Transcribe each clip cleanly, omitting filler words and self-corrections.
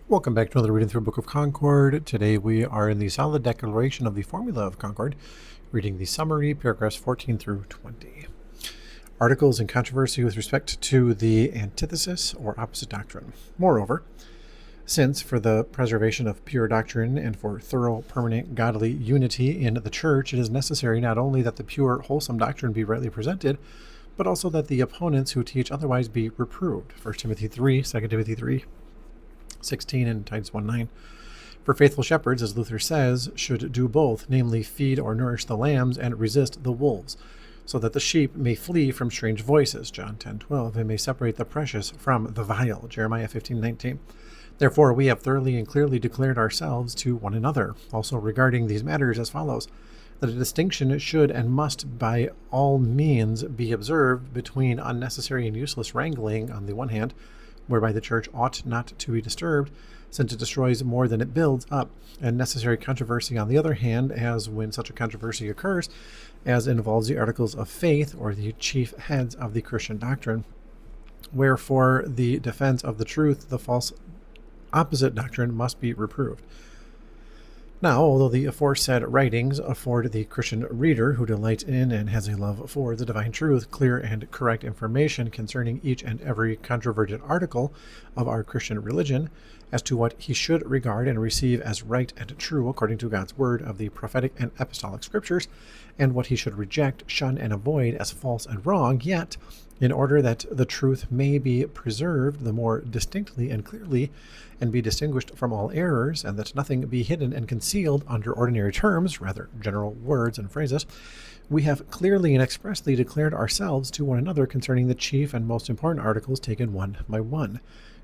Welcome back to another reading through Book of Concord. Today we are in the solid declaration of the formula of Concord, reading the summary, paragraphs 14 through 20. Articles in controversy with respect to the antithesis or opposite doctrine. Moreover, since for the preservation of pure doctrine and for thorough, permanent, godly unity in the Church, it is necessary not only that the pure, wholesome doctrine be rightly presented, but also that the opponents who teach otherwise be reproved. 1 Timothy 3, 2 Timothy 3, 16 and Titus 1:9. For faithful shepherds, as Luther says, should do both, namely feed or nourish the lambs and resist the wolves, so that the sheep may flee from strange voices, John 10:12, and may separate the precious from the vile, Jeremiah 15:19. Therefore, we have thoroughly and clearly declared ourselves to one another, also regarding these matters as follows: that a distinction should and must by all means be observed between unnecessary and useless wrangling on the one hand, whereby the Church ought not to be disturbed, since it destroys more than it builds up, and necessary controversy on the other hand, as when such a controversy occurs, as involves the articles of faith or the chief heads of the Christian doctrine. Wherefore the defense of the truth, the false opposite doctrine must be reproved. Now, although the aforesaid writings afford the Christian reader who delights in and has a love for the divine truth clear and correct information concerning each and every controverted article of our Christian religion, as to what he should regard and receive as right and true according to God's word of the prophetic and apostolic scriptures, and what he should reject, shun, and avoid as false and wrong, yet, in order that the truth may be preserved the more distinctly and clearly, and be distinguished from all errors, and that nothing be hidden and concealed under ordinary terms, rather general words and phrases, we have clearly and expressly declared ourselves to one another concerning the chief and most important articles taken one by one,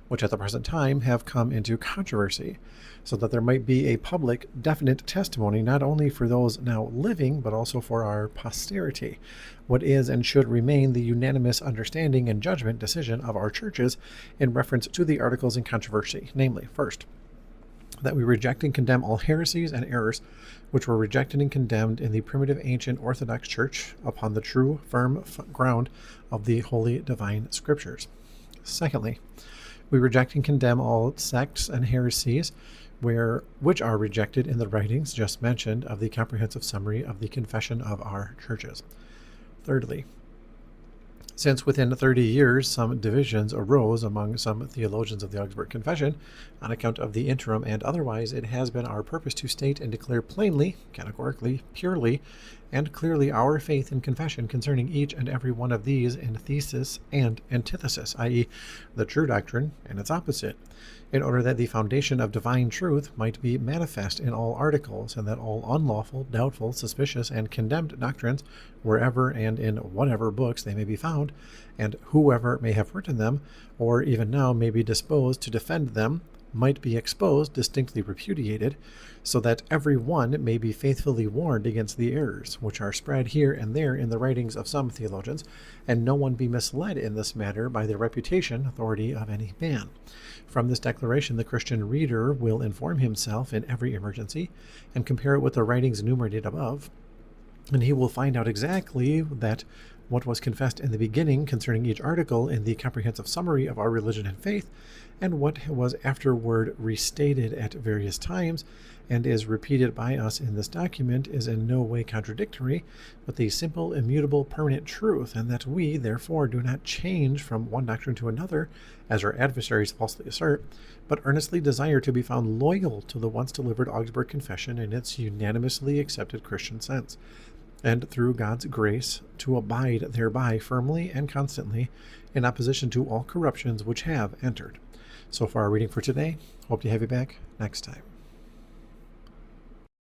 which at the present time have come into controversy, so that there might be a public, definite testimony not only for those now living, but also for our posterity, what is and should remain the unanimous understanding and judgment decision of our churches in reference to the articles in controversy, namely, first, that we reject and condemn all heresies and errors which were rejected and condemned in the primitive ancient Orthodox Church upon the true, firm ground of the holy divine scriptures. Secondly, we reject and condemn all sects and heresies which are rejected in the writings just mentioned of the comprehensive summary of the confession of our churches. Thirdly, since within 30 years some divisions arose among some theologians of the Augsburg Confession, on account of the interim and otherwise, it has been our purpose to state and declare plainly, categorically, purely, and clearly our faith and confession concerning each and every one of these in thesis and antithesis, i.e., the true doctrine and its opposite, in order that the foundation of divine truth might be manifest in all articles, and that all unlawful, doubtful, suspicious, and condemned doctrines, wherever and in whatever books they may be found, and whoever may have written them, or even now may be disposed to defend them, might be exposed, distinctly repudiated, so that every one may be faithfully warned against the errors which are spread here and there in the writings of some theologians, and no one be misled in this matter by the reputation, authority of any man. From this declaration, the Christian reader will inform himself in every emergency, and compare it with the writings enumerated above, and he will find out exactly that what was confessed in the beginning concerning each article in the comprehensive summary of our religion and faith, and what was afterward restated at various times and is repeated by us in this document, is in no way contradictory, but the simple, immutable, permanent truth, and that we, therefore, do not change from one doctrine to another, as our adversaries falsely assert, but earnestly desire to be found loyal to the once delivered Augsburg Confession in its unanimously accepted Christian sense, and through God's grace to abide thereby firmly and constantly in opposition to all corruptions which have entered. So far, our reading for today. Hope to have you back next time.